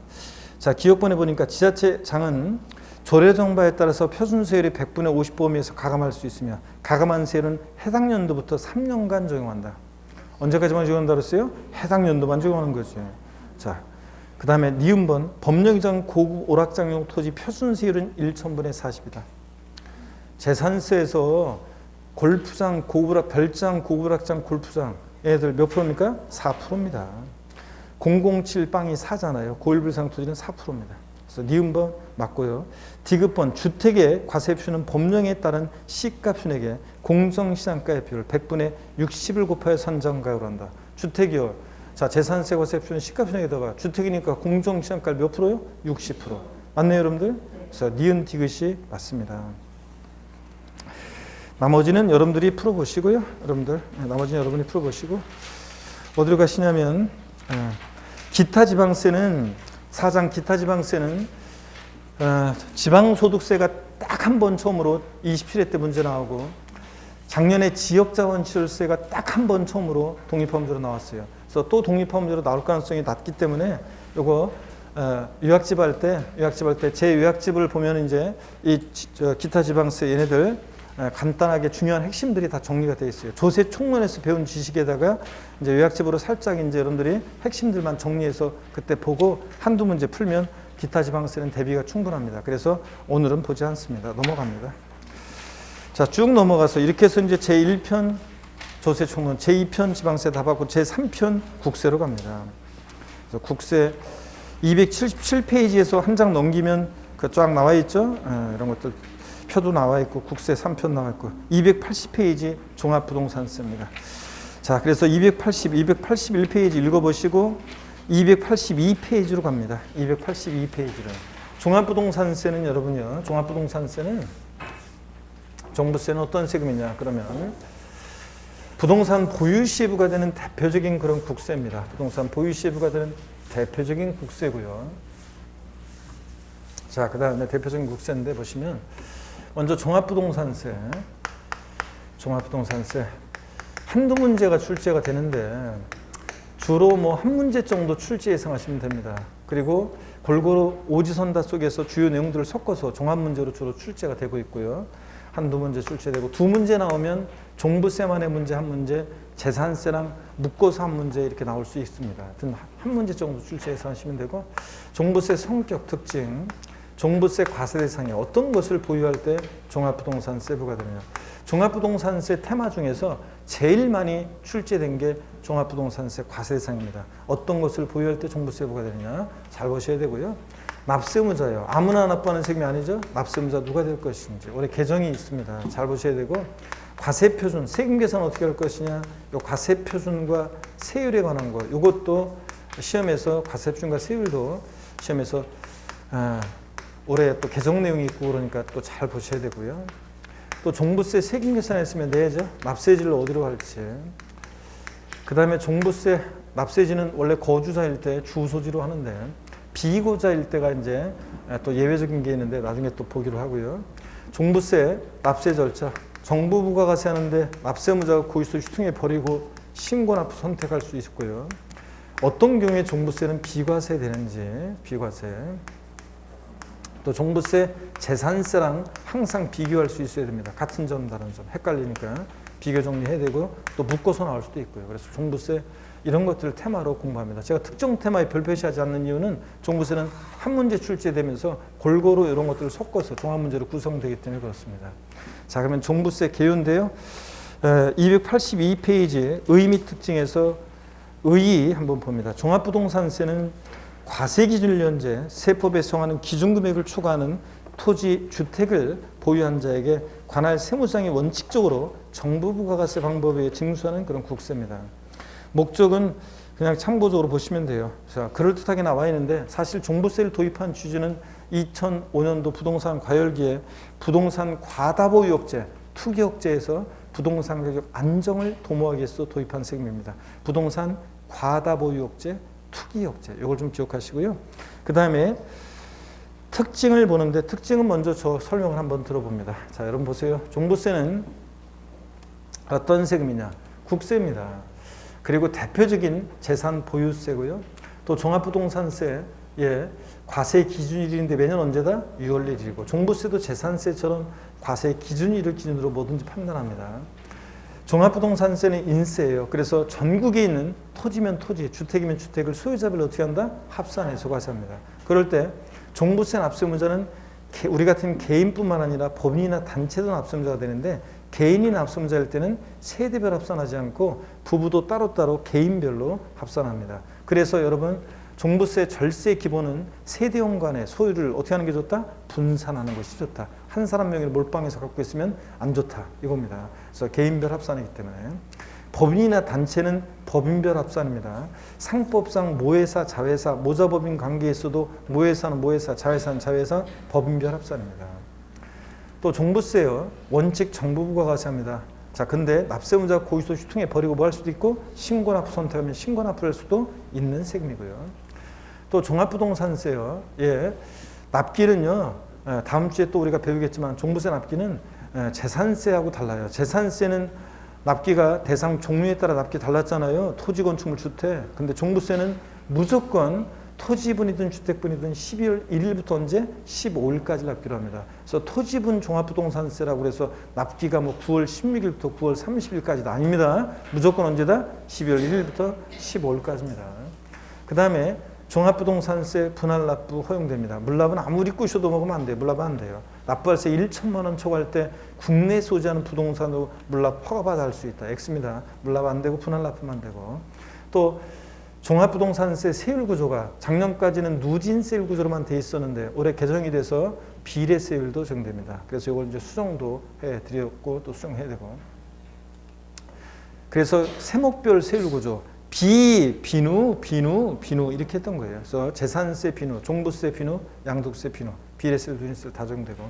자, 기억본에 보니까 지자체장은 조례정 바에 따라서 표준세율이 100분의 50 범위에서 가감할 수 있으며 가감한 세율은 해당 연도부터 3년간 적용한다. 언제까지만 적용한다 그랬어요? 해당 연도만 적용하는 거죠. 자, 그 다음에 니은번 법령이정 고급 오락장용 토지 표준세율은 1,000분의 40이다. 재산세에서 골프장, 고구락, 별장, 고구락장, 골프장 얘들 몇 프로입니까? 4%입니다. 007 빵이 4잖아요. 고일불상 토지는 4%입니다. 그래서 니은번 맞고요. 디귿번 주택의 과세표는 법령에 따른 시가순액의 공정시장가의 비율 100분의 60을 곱하여 산정가율을 한다. 주택이요. 자, 재산세 과세표는 시가순액에다가 주택이니까 공정시장가 몇 프로요? 60%. 맞네요, 여러분들? 그래서 니은 디귿이 맞습니다. 나머지는 여러분들이 풀어보시고요. 여러분들 나머지는 여러분이 풀어보시고 어디로 가시냐면 기타 지방세는 4장 기타 지방세는 지방소득세가 딱 한 번 처음으로 27회 때 문제 나오고 작년에 지역자원시설세가 딱 한 번 처음으로 독립화 문제로 나왔어요. 그래서 또 독립화 문제로 나올 가능성이 낮기 때문에 요거 요약집 할 때 제 요약집을 보면 이제 이 기타 지방세 얘네들 간단하게 중요한 핵심들이 다 정리가 되어 있어요. 조세 총론에서 배운 지식에다가 이제 요약집으로 살짝 이제 여러분들이 핵심들만 정리해서 그때 보고 한두 문제 풀면 기타 지방세는 대비가 충분합니다. 그래서 오늘은 보지 않습니다. 넘어갑니다. 자, 쭉 넘어가서 이렇게 해서 이제 제1편 조세 총론, 제2편 지방세 다 받고 제3편 국세로 갑니다. 그래서 국세 277페이지에서 한 장 넘기면 그 쫙 나와 있죠. 이런 것들 표도 나와 있고 국세 3편 나와 있고 280페이지 종합부동산세입니다. 자, 그래서 281페이지 읽어보시고 282페이지로 갑니다. 282페이지로. 종합부동산세는 여러분요. 종합부동산세는 종부세는 어떤 세금이냐 그러면 부동산 보유시부가 되는 대표적인 그런 국세입니다. 부동산 보유시부가 되는 대표적인 국세고요. 자, 그 다음에 대표적인 국세인데 보시면 먼저 종합부동산세 한두 문제가 출제가 되는데 주로 뭐 한 문제 정도 출제 예상하시면 됩니다. 그리고 골고루 오지선다 속에서 주요 내용들을 섞어서 종합문제로 주로 출제가 되고 있고요. 한두 문제 출제되고 두 문제 나오면 종부세만의 문제 한 문제, 재산세랑 묶어서 한 문제 이렇게 나올 수 있습니다. 하여튼 한 문제 정도 출제 예상하시면 되고 종부세 성격 특징 종부세 과세 대상에 어떤 것을 보유할 때 종합부동산세부가 되느냐. 종합부동산세 테마 중에서 제일 많이 출제된 게 종합부동산세 과세 대상입니다. 어떤 것을 보유할 때 종부세부가 되느냐 잘 보셔야 되고요. 납세의무자요. 아무나 납부하는 세금이 아니죠. 납세의무자 누가 될 것인지 올해 개정이 있습니다. 잘 보셔야 되고 과세표준 세금 계산 어떻게 할 것이냐. 요 과세표준과 세율에 관한 거 이것도 시험에서 과세표준과 세율도 시험에서 올해 또 개정 내용이 있고 그러니까 또 잘 보셔야 되고요. 또 종부세 세금 계산했으면 내야죠. 납세지를 어디로 갈지. 그 다음에 종부세 납세지는 원래 거주자일 때 주소지로 하는데 비거주자일 때가 이제 또 예외적인 게 있는데 나중에 또 보기로 하고요. 종부세 납세 절차 정부 부가가세하는데 납세의무자가 고의서 휴통해 버리고 신고 납부 선택할 수 있고요. 어떤 경우에 종부세는 비과세 되는지 비과세. 또 종부세 재산세랑 항상 비교할 수 있어야 됩니다. 같은 점 다른 점 헷갈리니까 비교 정리해야 되고 또 묶어서 나올 수도 있고요. 그래서 종부세 이런 것들을 테마로 공부합니다. 제가 특정 테마에 별 표시하지 않는 이유는 종부세는 한 문제 출제되면서 골고루 이런 것들을 섞어서 종합문제로 구성되기 때문에 그렇습니다. 자, 그러면 종부세 개요인데요. 282페이지 의미 특징에서 의의 한번 봅니다. 종합부동산세는 과세기준을 연재 세법에 정하는 기준금액을 초과하는 토지, 주택을 보유한 자에게 관할 세무상이 원칙적으로 정부 부가가세 방법에 징수하는 그런 국세입니다. 목적은 그냥 참고적으로 보시면 돼요. 자, 그럴듯하게 나와 있는데 사실 종부세를 도입한 취지는 2005년도 부동산 과열기에 부동산 과다보유억제, 투기억제에서 부동산 가격 안정을 도모하기 위해서 도입한 세금입니다. 부동산 과다보유억제, 투기억제 이걸 좀 기억하시고요. 그 다음에 특징을 보는데 특징은 먼저 저 설명을 한번 들어봅니다. 자, 여러분 보세요. 종부세는 어떤 세금이냐? 국세입니다. 그리고 대표적인 재산 보유세고요. 또 종합부동산세 과세 기준일인데 매년 언제다? 6월 1일이고 종부세도 재산세처럼 과세 기준일을 기준으로 뭐든지 판단합니다. 종합부동산세는 인세예요. 그래서 전국에 있는 토지면 토지, 주택이면 주택을 소유자별로 어떻게 한다? 합산해서 과세합니다. 그럴 때 종부세 납세의무자는 우리 같은 개인뿐만 아니라 법인이나 단체도 납세의무자가 되는데 개인이 납세자일 때는 세대별 합산하지 않고 부부도 따로따로 개인별로 합산합니다. 그래서 여러분 종부세 절세 기본은 세대원 간의 소유를 어떻게 하는 게 좋다? 분산하는 것이 좋다. 한 사람 명의를 몰빵해서 갖고 있으면 안 좋다 이겁니다. 그래서 개인별 합산이기 때문에 법인이나 단체는 법인별 합산입니다. 상법상 모회사, 자회사, 모자법인 관계에서도 모회사는 모회사, 자회사는 자회사, 법인별 합산입니다. 또 종부세요. 원칙 정부부가 과세합니다. 자, 근데 납세문자 고의소 휴통에 버리고 뭐 할 수도 있고 신고납부 선택하면 신고납부할 수도 있는 세금이고요. 또 종합부동산세요. 예, 납기는요. 다음 주에 또 우리가 배우겠지만 종부세 납기는 재산세하고 달라요. 재산세는 납기가 대상 종류에 따라 납기 달랐잖아요. 토지, 건축물, 주택. 근데 종부세는 무조건 토지분이든 주택분이든 12월 1일부터 언제? 15일까지 납기로 합니다. 그래서 토지분 종합부동산세라고 그래서 납기가 뭐 9월 16일부터 9월 30일까지도 아닙니다. 무조건 언제다? 12월 1일부터 15일까지입니다. 그 다음에 종합부동산세 분할납부 허용됩니다. 물납은 아무리 꾸셔도 먹으면 안 돼요. 물납은 안 돼요. 납부할세 1천만 원 초과할 때 국내 소지하는 부동산으로 물납 허가받아 할 수 있다. X입니다. 물납 안 되고 분할납부만 되고. 또 종합부동산세 세율 구조가 작년까지는 누진세율 구조로만 돼 있었는데 올해 개정이 돼서 비례세율도 적용됩니다. 그래서 이걸 이제 수정도 해드렸고 또 수정해야 되고. 그래서 세목별 세율 구조 비누 이렇게 했던 거예요. 그래서 재산세 비누, 종부세 비누, 양도세 비누, 비례세, 누진세 다 적용되고.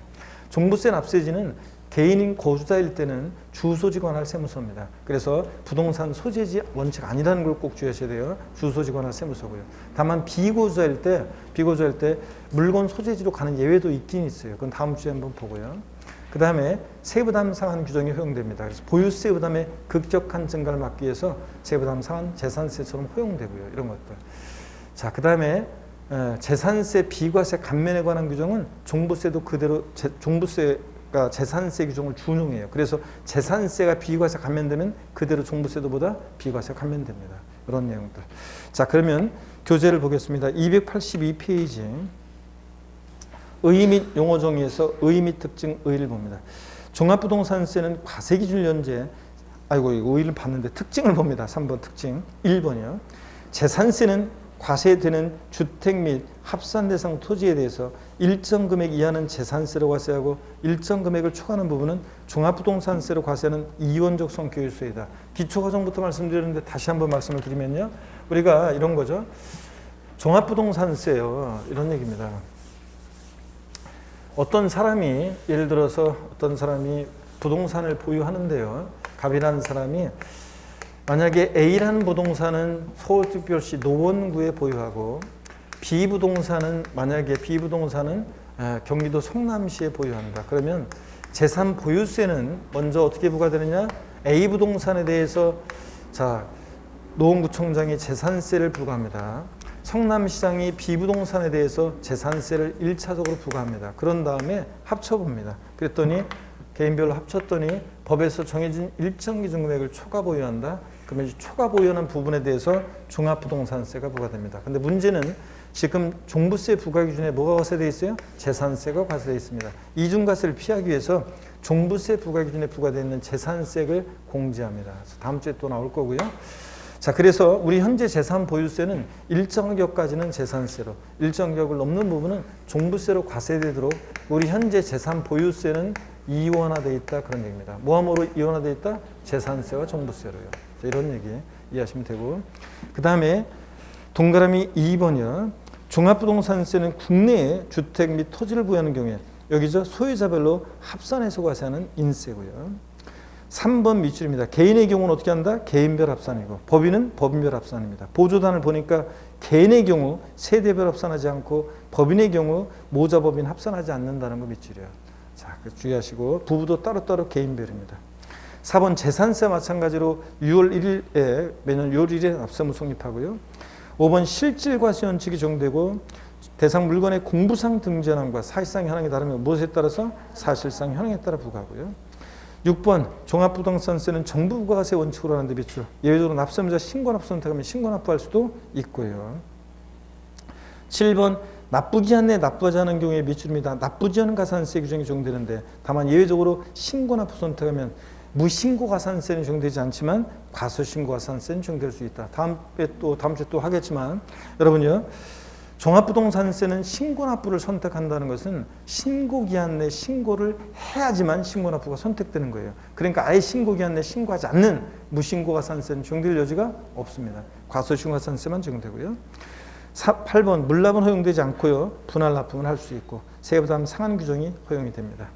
종부세 납세지는 개인인 거주자일 때는 주소지 관할 세무서입니다. 그래서 부동산 소재지 원칙 아니라는 걸 꼭 주의하셔야 돼요. 주소지 관할 세무서고요. 다만 비거주자일 때 물건 소재지로 가는 예외도 있긴 있어요. 그건 다음 주에 한번 보고요. 그 다음에 세부담 상한 규정이 허용됩니다. 그래서 보유세 부담의 급격한 증가를 막기 위해서 세부담 상한 재산세처럼 허용되고요. 이런 것들. 자, 그 다음에 재산세 비과세 감면에 관한 규정은 종부세도 그대로 종부세가 재산세 규정을 준용해요. 그래서 재산세가 비과세 감면되면 그대로 종부세도보다 비과세 감면됩니다. 이런 내용들. 자, 그러면 교재를 보겠습니다. 282페이지. 의 및 용어 정의에서 의 및 특징 의를 봅니다. 종합부동산세는 과세기준 연재 이거 의를 봤는데 특징을 봅니다. 3번 특징 1번이요. 재산세는 과세되는 주택 및 합산 대상 토지에 대해서 일정 금액 이하는 재산세로 과세하고 일정 금액을 초과하는 부분은 종합부동산세로 과세하는 이원적 성교유세이다. 기초과정부터 말씀드렸는데 다시 한번 말씀을 드리면요. 우리가 이런 거죠. 종합부동산세요. 이런 얘기입니다. 어떤 사람이 예를 들어서 어떤 사람이 부동산을 보유하는데요. 갑이라는 사람이 만약에 A라는 부동산은 서울특별시 노원구에 보유하고 만약에 B부동산은 경기도 성남시에 보유한다. 그러면 재산 보유세는 먼저 어떻게 부과되느냐? A 부동산에 대해서 노원구청장이 재산세를 부과합니다. 성남시장이 B부동산에 대해서 재산세를 1차적으로 부과합니다. 그런 다음에 합쳐봅니다. 그랬더니 개인별로 합쳤더니 법에서 정해진 일정 기준 금액을 초과 보유한다. 그러면 초과 보유하는 부분에 대해서 종합부동산세가 부과됩니다. 근데 문제는 지금 종부세 부과 기준에 뭐가 과세되어 있어요? 재산세가 과세되어 있습니다. 이중과세를 피하기 위해서 종부세 부과 기준에 부과되어 있는 재산세를 공제합니다. 그래서 다음 주에 또 나올 거고요. 자, 그래서 우리 현재 재산 보유세는 일정 격까지는 재산세로, 일정 격을 넘는 부분은 종부세로 과세되도록 우리 현재 재산 보유세는 이원화되어 있다. 그런 얘기입니다. 뭐함으로 이원화되어 있다? 재산세와 종부세로요. 자, 이런 얘기 이해하시면 되고. 그 다음에 동그라미 2번이요. 종합부동산세는 국내에 주택 및 토지를 부여하는 경우에 여기죠. 소유자별로 합산해서 과세하는 인세고요. 3번 밑줄입니다. 개인의 경우는 어떻게 한다? 개인별 합산이고 법인은 법인별 합산입니다. 보조단을 보니까 개인의 경우 세대별 합산하지 않고 법인의 경우 모자법인 합산하지 않는다는 거 밑줄이에요. 자, 주의하시고 부부도 따로따로 개인별입니다. 4번 재산세 마찬가지로 6월 1일에 매년 6월 1일에 납세무 성립하고요. 5번 실질과세 원칙이 적용되고 대상 물건의 공부상 등재현황과 사실상 현황이 다르면 무엇에 따라서? 사실상 현황에 따라 부과하고요. 6번 종합부동산세는 정부 부가세 원칙으로 하는데 밑줄 예외적으로 납세문자 신고납부 선택하면 신고납부할 수도 있고요. 7번 납부기한 내에 납부하지 않은 경우에 밑줄입니다. 납부지 않은 가산세 규정이 적용되는데 다만 예외적으로 신고납부 선택하면 무신고가산세는 적용되지 않지만 과소신고가산세는 적용될 수 있다. 다음 주에 또 하겠지만 여러분요. 종합부동산세는 신고납부를 선택한다는 것은 신고기한 내 신고를 해야지만 신고납부가 선택되는 거예요. 그러니까 아예 신고기한 내 신고하지 않는 무신고가산세는 적용될 여지가 없습니다. 과소신고가산세만 적용되고요. 8번 물납은 허용되지 않고요. 분할납부는 할 수 있고 세부담 상한 규정이 허용이 됩니다.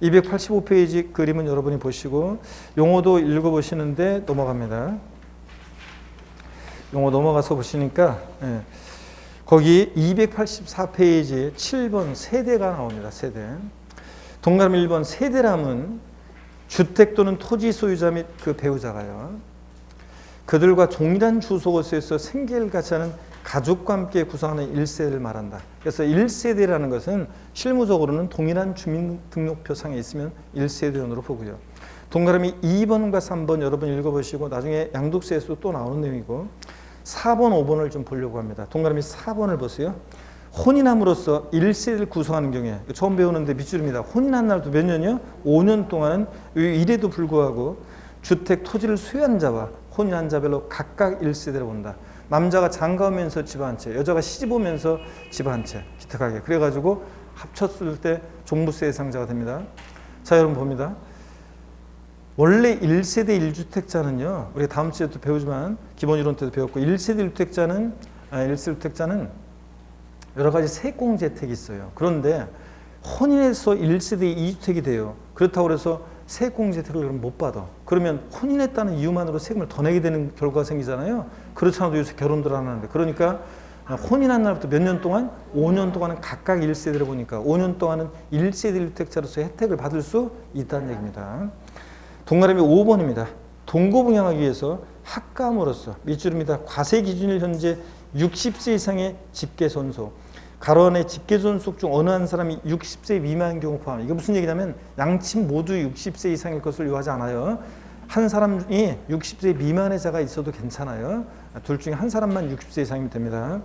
285페이지 그림은 여러분이 보시고 용어도 읽어보시는데 넘어갑니다. 용어 넘어가서 보시니까 거기 284페이지에 7번 세대가 나옵니다. 세대. 동그라미 1번 세대람은 주택 또는 토지 소유자 및 그 배우자가요. 그들과 동일한 주소곳에서 생계를 같이 하는 가족과 함께 구성하는 1세대를 말한다. 그래서 1세대라는 것은 실무적으로는 동일한 주민등록표상에 있으면 1세대원으로 보고요. 동그라미 2번과 3번 여러분 읽어보시고 나중에 양도세에서도 또 나오는 내용이고 4번, 5번을 좀 보려고 합니다. 동그라미 4번을 보세요. 혼인함으로써 1세대를 구성하는 경우에 처음 배우는데 밑줄입니다. 혼인한 날도 몇 년이요? 5년 동안은 이래도 불구하고 주택, 토지를 소유한 자와 혼인한 자별로 각각 1세대를 본다. 남자가 장가오면서 집 한 채, 여자가 시집 오면서 집 한 채, 기특하게. 그래가지고 합쳤을 때 종부세 대상자가 됩니다. 자, 여러분 봅니다. 원래 1세대 1주택자는요, 우리가 다음 주에도 배우지만 기본 이론 때도 배웠고 1세대 1주택자는 여러 가지 세공제 혜택이 있어요. 그런데 혼인해서 1세대 2주택이 돼요. 그렇다고 해서 세공제 혜택을 못 받아. 그러면 혼인했다는 이유만으로 세금을 더 내게 되는 결과가 생기잖아요. 그렇지 않아도 요새 결혼들 안 하는데. 그러니까 혼인한 날부터 몇 년 동안? 5년 동안은 각각 1세대를 보니까 5년 동안은 1세대 1주택자로서 혜택을 받을 수 있다는 얘기입니다. 동그라미 5번입니다. 동거분양하기 위해서 학감으로서 밑줄입니다. 과세 기준일 현재 60세 이상의 직계손속, 가로 안에 직계손속 중 어느 한 사람이 60세 미만인 경우 포함. 이게 무슨 얘기냐면 양친 모두 60세 이상일 것을 요하지 않아요. 한 사람이 60세 미만의 자가 있어도 괜찮아요. 둘 중에 한 사람만 60세 이상이면 됩니다.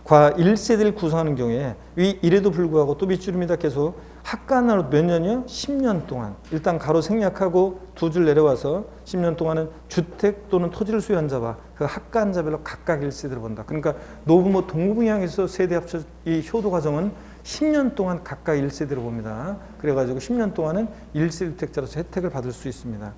과 1세대를 구성하는 경우에 이래도 불구하고 또 밑줄입니다. 계속 학간으로 몇 년이요? 10년 동안. 일단 가로 생략하고 두 줄 내려와서 10년 동안은 주택 또는 토지를 소유한 자와 그 학간자별로 각각 1세대를 본다. 그러니까 노부모 동부분양에서 세대 합쳐 이 효도 과정은 10년 동안 각각 1세대를 봅니다. 그래가지고 10년 동안은 1세대 주택자로서 혜택을 받을 수 있습니다.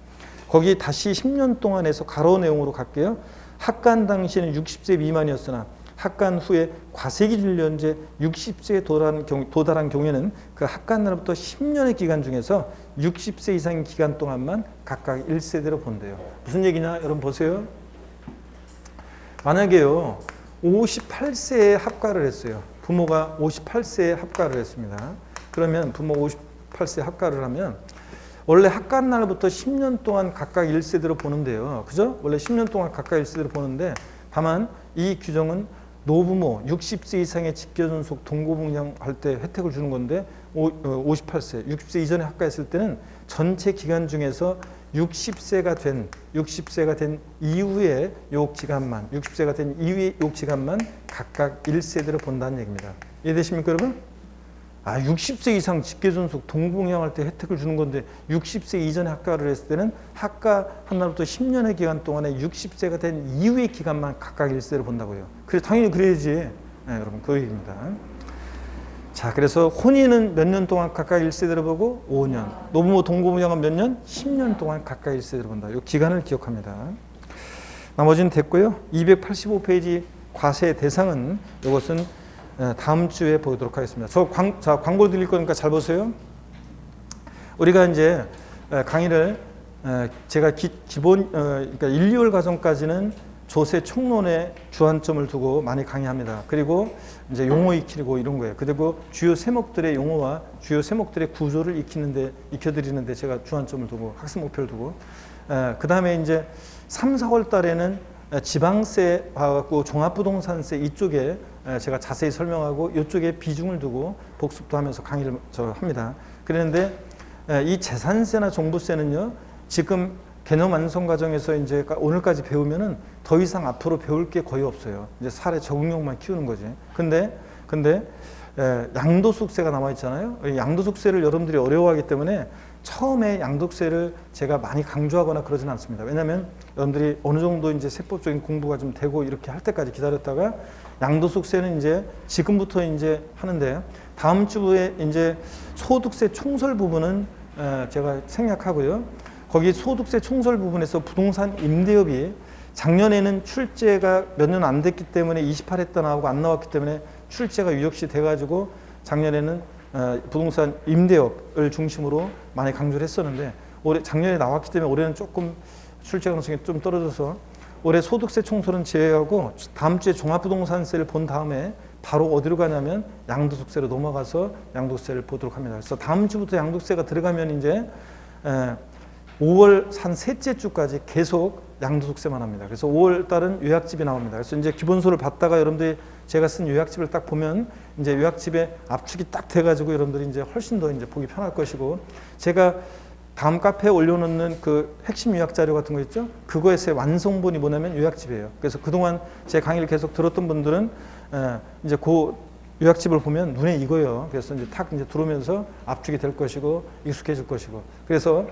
거기 다시 10년 동안에서 가로 내용으로 갈게요. 학간 당시에는 60세 미만이었으나 학간 후에 과세기준일 현재 60세에 도달한 경우에는 그 학간 날부터 10년의 기간 중에서 60세 이상의 기간 동안만 각각 1세대로 본대요. 무슨 얘기냐? 여러분 보세요. 만약에요 58세에 합가를 했어요. 부모가 58세에 합가를 했습니다. 그러면 부모 58세에 합가를 하면 원래 학간 날부터 10년 동안 각각 1세대로 보는데요. 그죠? 원래 10년 동안 각각 1세대로 보는데 다만 이 규정은 노부모 60세 이상의 직계존속 동거분양할 때 혜택을 주는 건데 58세, 60세 이전에 합가했을 때는 전체 기간 중에서 60세가 된 이후에 요 기간만 60세가 된 이후의 요 기간만 각각 1세대로 본다는 얘기입니다. 이해되십니까 여러분? 60세 이상 직계존속 동거분양할 때 혜택을 주는 건데 60세 이전에 합가를 했을 때는 합가 한 날부터 10년의 기간 동안에 60세가 된 이후의 기간만 각각 1세대로 본다고요. 그래 당연히 그래야지. 네, 여러분 그 얘기입니다. 자, 그래서 혼인은 몇 년 동안 각각 1세대로 보고 5년. 노부모 동거분양은 몇 년? 10년 동안 각각 1세대로 본다. 이 기간을 기억합니다. 나머지는 됐고요. 285페이지 과세 대상은 이것은 다음 주에 보도록 하겠습니다. 자, 광고 드릴 거니까 잘 보세요. 우리가 이제 강의를 제가 그러니까 1, 2월 과정까지는 조세 총론에 주안점을 두고 많이 강의합니다. 그리고 이제 용어 익히고 이런 거예요. 그리고 주요 세목들의 용어와 주요 세목들의 구조를 익혀드리는데 제가 주안점을 두고 학습 목표를 두고 그 다음에 이제 3, 4월 달에는 지방세 봐갖고 종합부동산세 이쪽에 제가 자세히 설명하고 이쪽에 비중을 두고 복습도 하면서 강의를 합니다. 그런데 이 재산세나 종부세는요, 지금 개념 완성 과정에서 이제 오늘까지 배우면은 더 이상 앞으로 배울 게 거의 없어요. 이제 사례 적응력만 키우는 거지. 근데 양도소득세가 남아 있잖아요. 양도소득세를 여러분들이 어려워하기 때문에 처음에 양도세를 제가 많이 강조하거나 그러진 않습니다. 왜냐하면 여러분들이 어느 정도 이제 세법적인 공부가 좀 되고 이렇게 할 때까지 기다렸다가 양도소득세는 이제 지금부터 이제 하는데 다음 주에 이제 소득세 총설 부분은 제가 생략하고요. 거기 소득세 총설 부분에서 부동산 임대업이 작년에는 출제가 몇 년 안 됐기 때문에 28회 때 나오고 안 나왔기 때문에 출제가 유력시 돼가지고 작년에는 부동산 임대업을 중심으로 많이 강조를 했었는데 작년에 나왔기 때문에 올해는 조금 출제 가능성이 좀 떨어져서 올해 소득세 총설은 제외하고 다음 주에 종합부동산세를 본 다음에 바로 어디로 가냐면 양도소득세로 넘어가서 양도세를 보도록 합니다. 그래서 다음 주부터 양도세가 들어가면 이제 5월 한 셋째 주까지 계속 양도소득세만 합니다. 그래서 5월 달은 요약집이 나옵니다. 그래서 이제 기본소를 받다가 여러분들이 제가 쓴 요약집을 딱 보면 이제 요약집에 압축이 딱 돼가지고 여러분들이 이제 훨씬 더 이제 보기 편할 것이고 제가 다음 카페에 올려놓는 그 핵심 요약 자료 같은 거 있죠? 그거에서의 완성본이 뭐냐면 요약집이에요. 그래서 그동안 제 강의를 계속 들었던 분들은 이제 그 요약집을 보면 눈에 익어요. 그래서 이제 탁 이제 들어오면서 압축이 될 것이고 익숙해질 것이고. 그래서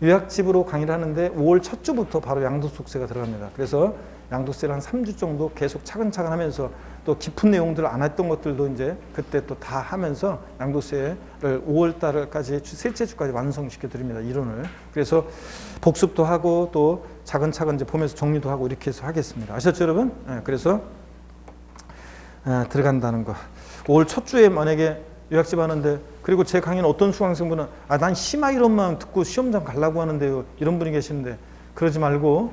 요약집으로 강의를 하는데 5월 첫 주부터 바로 양도소득세가 들어갑니다. 그래서 양도세를 한 3주 정도 계속 차근차근 하면서 또 깊은 내용들을 안 했던 것들도 이제 그때 또 다 하면서 양도세를 5월 달까지 셋째 주까지 완성시켜 드립니다. 이론을. 그래서 복습도 하고 또 차근차근 이제 보면서 정리도 하고 이렇게 해서 하겠습니다. 아셨죠, 여러분? 그래서 들어간다는 거. 5월 첫 주에 만약에 요약집 하는데 그리고 제 강의는 어떤 수강생분은 난 심화 이론만 듣고 시험장 가려고 하는데요. 이런 분이 계시는데 그러지 말고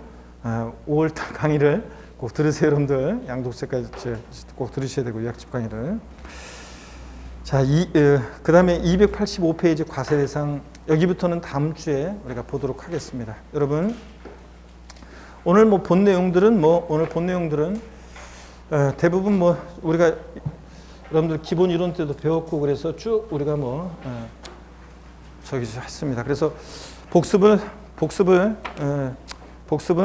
5월 달 강의를 꼭 들으세요, 여러분들. 양도세까지 꼭 들으셔야 되고 요약집 강의를. 자, 그 다음에 285페이지 과세대상 여기부터는 다음 주에 우리가 보도록 하겠습니다. 여러분 오늘 본 내용들은 대부분 우리가 여러분들 기본 이론 때도 배웠고 그래서 쭉 우리가 했습니다. 그래서 복습은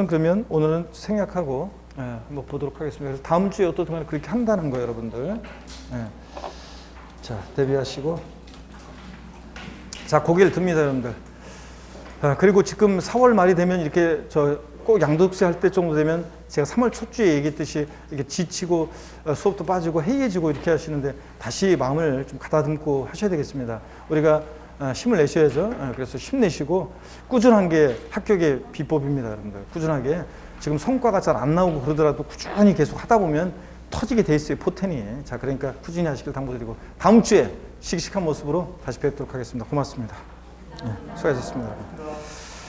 그러면 오늘은 생략하고 한번 보도록 하겠습니다. 그래서 다음 주에 어떻든 간에 그렇게 한다는 거예요, 여러분들. 자, 대비하시고. 자, 고개를 듭니다, 여러분들. 그리고 지금 4월 말이 되면 이렇게 꼭 양도세 할 때 정도 되면 제가 3월 첫 주에 얘기했듯이 이렇게 지치고 수업도 빠지고 해이해지고 이렇게 하시는데 다시 마음을 좀 가다듬고 하셔야 되겠습니다. 우리가 힘을 내셔야죠. 그래서 힘내시고 꾸준한 게 합격의 비법입니다, 여러분들. 꾸준하게. 지금 성과가 잘 안 나오고 그러더라도 꾸준히 계속 하다 보면 터지게 돼 있어요, 포텐이. 자, 그러니까 꾸준히 하시길 당부드리고 다음 주에 씩씩한 모습으로 다시 뵙도록 하겠습니다. 고맙습니다. 수고하셨습니다.